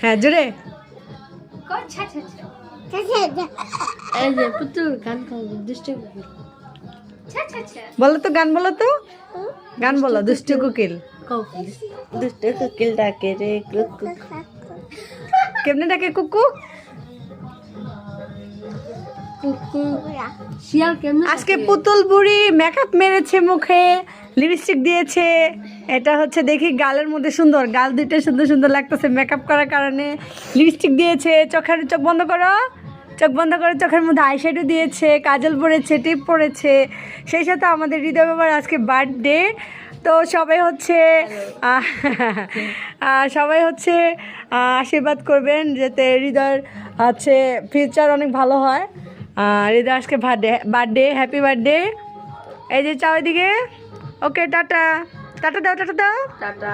হ্যাঁ জোরে এই যে পুতুল গান গাইবে দুষ্টু কুকুর। বলো তো, গান বলো তো, গান বলো। দুষ্টু কোকিল দুষ্টু কুকিল ডাকে রে কুকু। কেমনে ডাকে কুকু? কুকু শিয়াল কেমনে আজকে পুতুল বুড়ি মেকআপ মেরেছে, মুখে লিপস্টিক দিয়েছে। এটা হচ্ছে দেখি গালের মধ্যে সুন্দর, গাল দুইটা সুন্দর সুন্দর লাগতেছে মেকআপ করার কারণে। লিপস্টিক দিয়েছে, চোখ বন্ধ করো, চোখ বন্ধ করে চোখের মধ্যে আইশ্যাডো দিয়েছে, কাজল পরেছে, টিপ পরেছে। সেই সাথে আমাদের হৃদয় বাবার আজকে বার্থডে। তো সবাই হচ্ছে আশীর্বাদ করবেন যাতে হৃদয়ের আছে ফিউচার অনেক ভালো হয়। হৃদয় আজকে বার্থডে, হ্যাপি বার্থডে। এই যে চাও এদিকে। ওকে, টাটা টাটা দাও, টাটা দাও। টাটা।